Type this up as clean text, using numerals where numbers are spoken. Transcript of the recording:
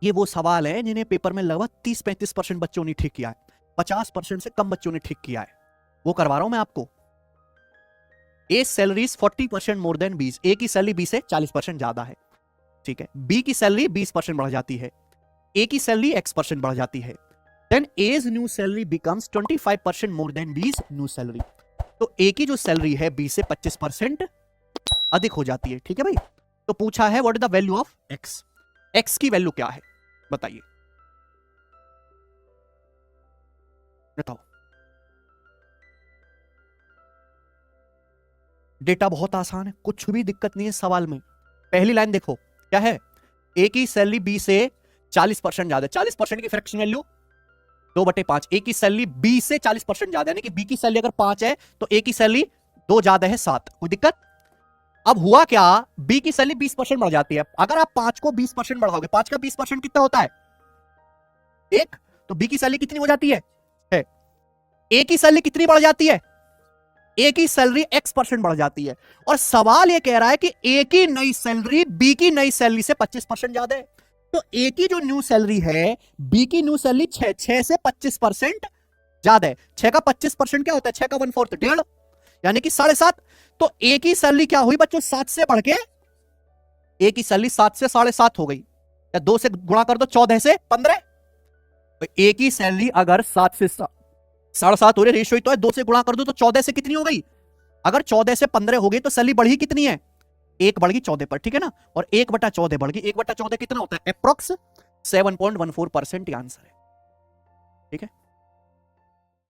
ये वो सवाल है जिन्हें पेपर में लगभग 30-35% बच्चों ने ठीक किया है, 50% से कम बच्चों ने ठीक किया है, वो करवा रहा हूं मैं आपको। ए सैलरी 40% मोर देन बी, ए की सैलरी बी से 40% ज्यादा है, ठीक है। बी की सैलरी 20% बढ़ जाती है, ए की सैलरी x% बढ़ जाती है। Then as new salary becomes 25% more than these new salary. तो ए की जो सैलरी है बी से 25% अधिक हो जाती है, ठीक है भाई। तो पूछा है what is the value of x, x की वैल्यू क्या है बताइए, बताओ। डेटा बहुत आसान है, कुछ भी दिक्कत नहीं है सवाल में। पहली लाइन देखो क्या है, ए की सैलरी बी से 40% ज्यादा, 40% की फ्रैक्शन वैल्यू 2/5। ए की सैलरी बी से 40% ज्यादा, यानी कि बी की सैलरी अगर 5 है तो ए की सैलरी 2 ज्यादा है 7, कोई दिक्कत। अब हुआ क्या, बी की सैलरी 20% बढ़ जाती है। अगर आप 5 को 20% बढ़ाओगे, 5 का 20% कितना होता है 1, तो बी की सैलरी कितनी हो जाती है। ए की सैलरी कितनी बढ़ जाती है, ए की सैलरी x% बढ़ जाती है। और सवाल ये कह रहा है कि ए की नई सैलरी बी की नई सैलरी से 25% ज्यादा है। तो ए की जो न्यू सैलरी है बी की न्यू सैलरी 6 से 25% ज्यादा है। 6 का 25% क्या होता है, 6 का 1/4 1.5, यानी कि 7.5। तो ए की सैलरी क्या हुई बच्चों, 7 से बढ़ के ए की सैलरी 7 से 7.5 हो गई, या 2 से गुणा कर दो 14 से 15। तो ए की सैलरी अगर 7 से 7.5 हो रही, रेशियो ही तो है, 2 से गुणा कर दो तो 14 से कितनी हो गई। अगर 14 से 15 हो गई तो सैलरी बढ़ी कितनी है, 1 बढ़ गई 14 पर, ठीक है ना। और 1/14 बढ़ गई, 1/14 कितना होता है, अप्रोक्स 7.14% आंसर है, ठीक है।